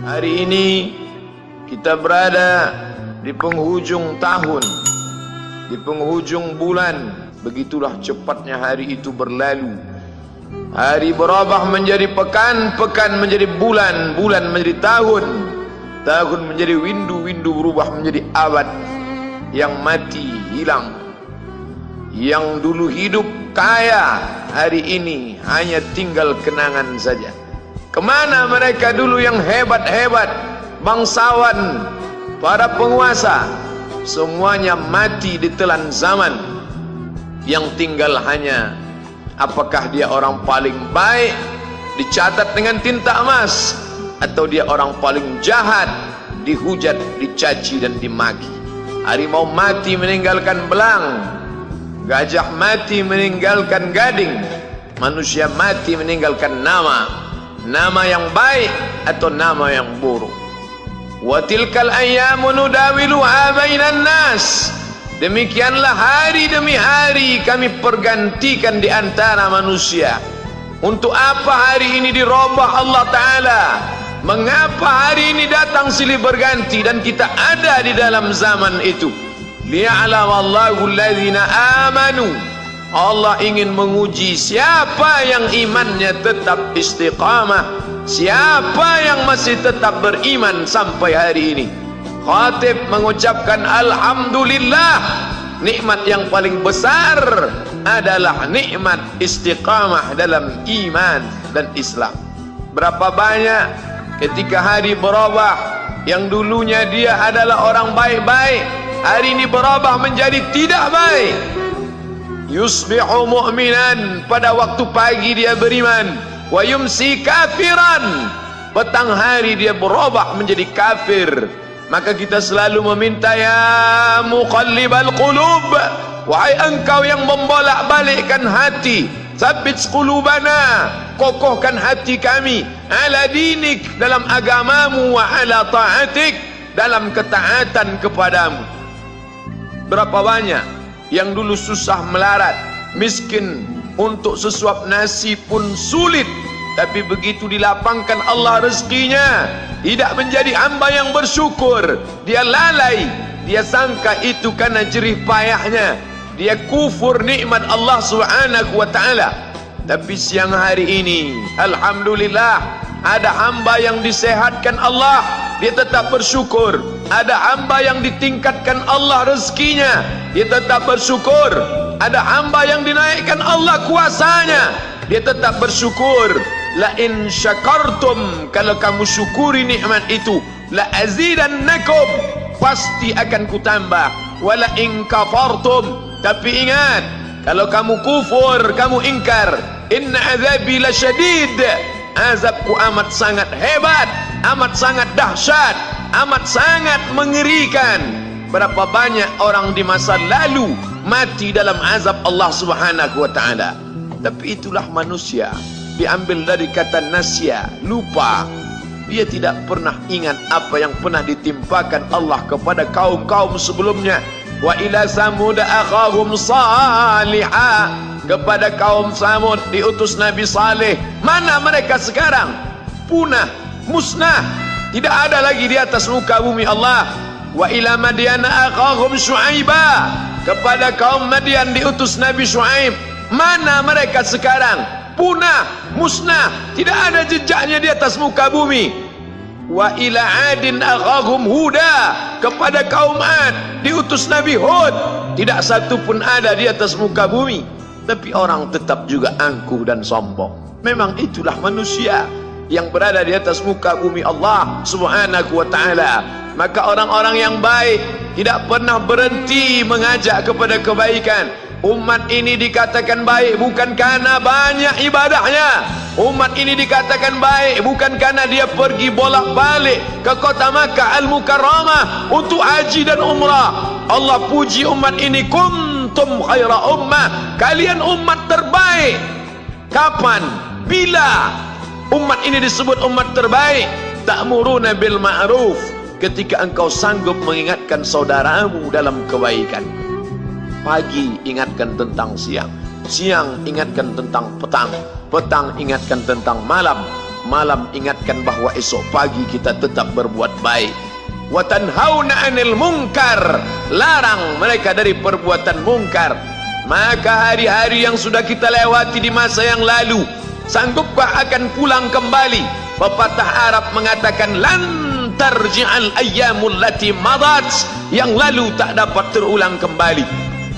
Hari ini kita berada di penghujung tahun, di penghujung bulan. Begitulah cepatnya hari itu berlalu. Hari berubah menjadi pekan, pekan menjadi bulan, bulan menjadi tahun, tahun menjadi windu, windu berubah menjadi abad. Yang mati hilang, yang dulu hidup kaya, hari ini hanya tinggal kenangan saja. Kemana mereka dulu yang hebat-hebat, bangsawan, para penguasa? Semuanya mati ditelan zaman. Yang tinggal hanya apakah dia orang paling baik, dicatat dengan tinta emas, atau dia orang paling jahat, dihujat, dicaci dan dimaki. Harimau mati meninggalkan belang, gajah mati meninggalkan gading, manusia mati meninggalkan nama. Nama yang baik atau nama yang buruk. Wa tilkal ayyamu nudawiluha bainan nas. Demikianlah hari demi hari kami pergantikan di antara manusia. Untuk apa hari ini dirubah Allah Ta'ala? Mengapa hari ini datang silih berganti dan kita ada di dalam zaman itu? Liya'lamallahu alladhina amanu. Allah ingin menguji siapa yang imannya tetap istiqamah, siapa yang masih tetap beriman sampai hari ini. Khatib mengucapkan alhamdulillah, nikmat yang paling besar adalah nikmat istiqamah dalam iman dan Islam. Berapa banyak ketika hari berubah, yang dulunya dia adalah orang baik-baik, hari ini berubah menjadi tidak baik. Yusbihu mu'minan, pada waktu pagi dia beriman, wa yumsi kafiran, petang hari dia berubah menjadi kafir. Maka kita selalu meminta, ya muqallibal qulub, wahai engkau yang membolak-balikkan hati, tsabbit qulubana, kokohkan hati kami, ala dinik, dalam agamamu, wa ala ta'atik, dalam ketaatan kepadamu. Berapa banyak yang dulu susah melarat, miskin, untuk sesuap nasi pun sulit, tapi begitu dilapangkan Allah rezekinya, tidak menjadi hamba yang bersyukur. Dia lalai, dia sangka itu karena jerih payahnya, dia kufur nikmat Allah Subhanahu wa ta'ala. Tapi siang hari ini alhamdulillah, ada hamba yang disehatkan Allah, dia tetap bersyukur. Ada hamba yang ditingkatkan Allah rezekinya, dia tetap bersyukur. Ada hamba yang dinaikkan Allah kuasanya, dia tetap bersyukur. La in syakartum, kalau kamu syukuri nikmat itu, la azidannakum, pasti akan kutambah. Wala in kafartum, tapi ingat, kalau kamu kufur, kamu ingkar, inna azabi lasyadid, azabku amat sangat hebat, amat sangat dahsyat, amat sangat mengerikan. Berapa banyak orang di masa lalu mati dalam azab Allah Subhanahu wa ta'ala. Tapi itulah manusia, diambil dari kata nasya, lupa. Dia tidak pernah ingat apa yang pernah ditimpakan Allah kepada kaum-kaum sebelumnya. Wa ila samud akhahum salihah, kepada kaum Samud diutus Nabi Saleh. Mana mereka sekarang? Punah, musnah, tidak ada lagi di atas muka bumi Allah. Wa ila madyana akhahum syuaiba, kepada kaum Madian diutus Nabi Syuaib. Mana mereka sekarang? Punah, musnah, tidak ada jejaknya di atas muka bumi. Wa ila adin akhahum huda, kepada kaum Ad diutus Nabi Hud. Tidak satu pun ada di atas muka bumi. Tapi orang tetap juga angkuh dan sombong. Memang itulah manusia yang berada di atas muka bumi Allah Subhanahu wa ta'ala. Maka orang-orang yang baik tidak pernah berhenti mengajak kepada kebaikan. Umat ini dikatakan baik bukan karena banyak ibadahnya. Umat ini dikatakan baik bukan karena dia pergi bolak-balik ke kota Makkah Al-Mukarramah untuk haji dan umrah. Allah puji umat ini, kuntum khaira ummah, kalian umat terbaik. Kapan? Bila umat ini disebut umat terbaik? Ta'muruna bil ma'ruf, ketika engkau sanggup mengingatkan saudaramu dalam kebaikan. Pagi ingatkan tentang siang, siang ingatkan tentang petang, petang ingatkan tentang malam, malam ingatkan bahwa esok pagi kita tetap berbuat baik. Wa tanhauna 'anil munkar, larang mereka dari perbuatan mungkar. Maka hari-hari yang sudah kita lewati di masa yang lalu, sanggupkah akan pulang kembali? Pepatah Arab mengatakan lan tarji'al ayyamul lati madat, yang lalu tak dapat terulang kembali.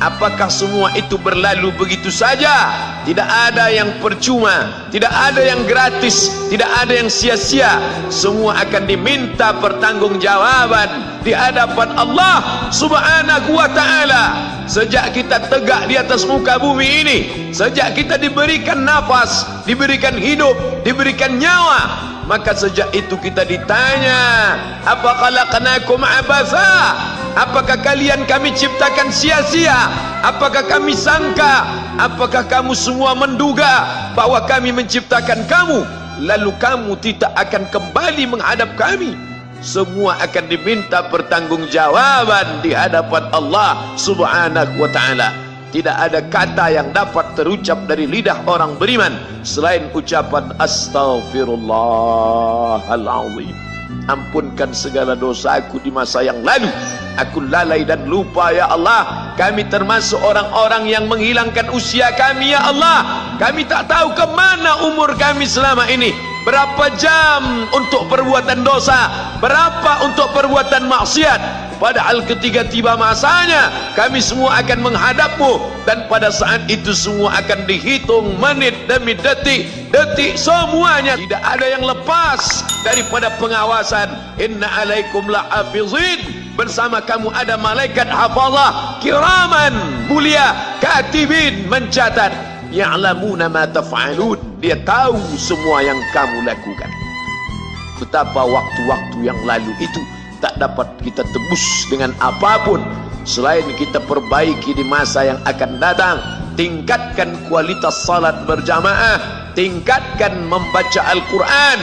Apakah semua itu berlalu begitu saja? Tidak ada yang percuma, tidak ada yang gratis, tidak ada yang sia-sia. Semua akan diminta pertanggungjawaban di hadapan Allah Subhanahu wa ta'ala. Sejak kita tegak di atas muka bumi ini, sejak kita diberikan nafas, diberikan hidup, diberikan nyawa, maka sejak itu kita ditanya, apa khalaqnakum abatha? Apakah kalian kami ciptakan sia-sia? Apakah kami sangka? Apakah kamu semua menduga bahwa kami menciptakan kamu lalu kamu tidak akan kembali menghadap kami? Semua akan diminta pertanggungjawaban di hadapan Allah Subhanahu wa ta'ala. Tidak ada kata yang dapat terucap dari lidah orang beriman selain ucapan astaghfirullahalazim. Ampunkan segala dosaku di masa yang lalu. Aku lalai dan lupa ya Allah. Kami termasuk orang-orang yang menghilangkan usia kami ya Allah. Kami tak tahu ke mana umur kami selama ini. Berapa jam untuk perbuatan dosa, berapa untuk perbuatan maksiat. Padahal ketika tiba masanya, kami semua akan menghadapmu, dan pada saat itu semua akan dihitung menit demi detik, detik semuanya. Tidak ada yang lepas daripada pengawasan. Inna alaikum lahafizin, bersama kamu ada malaikat hafazah kiraman mulia, katibin mencatat, ya'lamuna ma taf'alun, dia tahu semua yang kamu lakukan. Betapa waktu-waktu yang lalu itu tak dapat kita tebus dengan apapun selain kita perbaiki di masa yang akan datang. Tingkatkan kualitas salat berjamaah, tingkatkan membaca Al-Quran.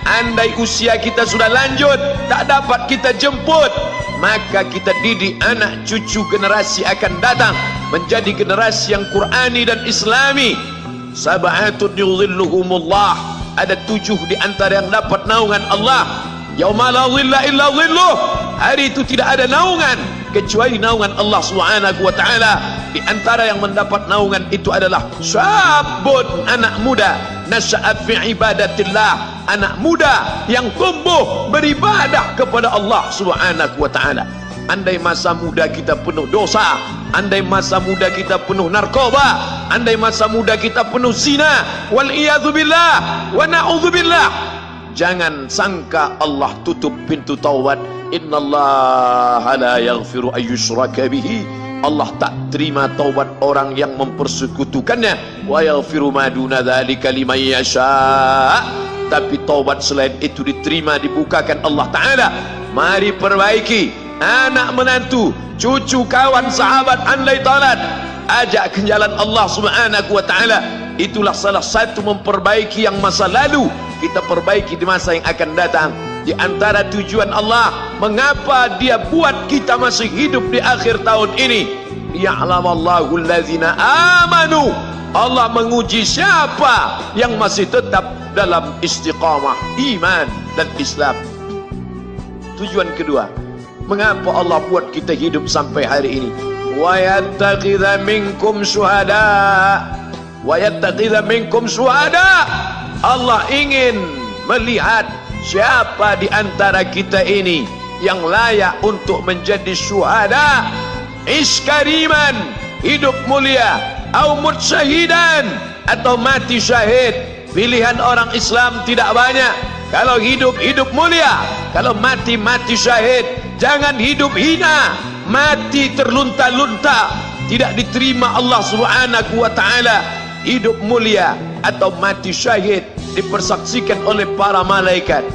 Andai usia kita sudah lanjut, tak dapat kita jemput, maka kita didik anak cucu generasi akan datang menjadi generasi yang Qurani dan Islami. Sab'atun yudhilluhumullah, ada 7 di antara yang dapat naungan Allah. Yauma la dhilla illa dhilluh, hari itu tidak ada naungan kecuali naungan Allah Subhanahu wa ta'ala. Di antara yang mendapat naungan itu adalah syabun, anak muda, nasya'at fi ibadatillah, anak muda yang tumbuh beribadah kepada Allah Subhanahu wa ta'ala. Andai masa muda kita penuh dosa, andai masa muda kita penuh narkoba, andai masa muda kita penuh zina, wal iyadzubillah wa na'udzubillah, jangan sangka Allah tutup pintu taubat. Innallaha la yaghfiru ayyushraka bihi, Allah tak terima taubat orang yang mempersekutukannya. Wa yaghfiru ma duna dzalika liman yasha, tapi taubat selain itu diterima, dibukakan Allah Ta'ala. Mari perbaiki anak menantu, cucu, kawan, sahabat, andai talat, ajak ke jalan Allah Subhanahu wa ta'ala. Itulah salah satu memperbaiki yang masa lalu, kita perbaiki di masa yang akan datang. Di antara tujuan Allah mengapa dia buat kita masih hidup di akhir tahun ini, ya'lamallahu allazina amanu, Allah menguji siapa yang masih tetap dalam istiqamah iman dan Islam. Tujuan kedua, mengapa Allah buat kita hidup sampai hari ini? Wa yattakhidha minkum syuhada, wa yattakhidha minkum syuhada, Allah ingin melihat siapa di antara kita ini yang layak untuk menjadi syuhada. Iskariman, hidup mulia, au mut syahidan, atau mati syahid. Pilihan orang Islam tidak banyak. Kalau hidup, hidup mulia. Kalau mati, mati syahid. Jangan hidup hina, mati terlunta-lunta, tidak diterima Allah Subhanahu wa ta'ala. Hidup mulia atau mati syahid dipersaksikan oleh para malaikat.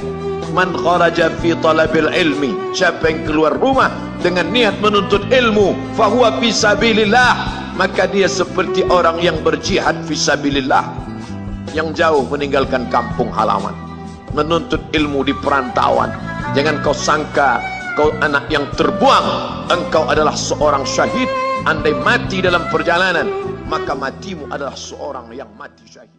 Man kharaja fi talabil ilmi, siapa yang keluar rumah dengan niat menuntut ilmu, fahuwa fi sabilillah, maka dia seperti orang yang berjihad fi sabilillah, yang jauh meninggalkan kampung halaman, menuntut ilmu di perantauan. Jangan kau sangka kau anak yang terbuang, engkau adalah seorang syahid. Andai mati dalam perjalanan, maka matimu adalah seorang yang mati syahid.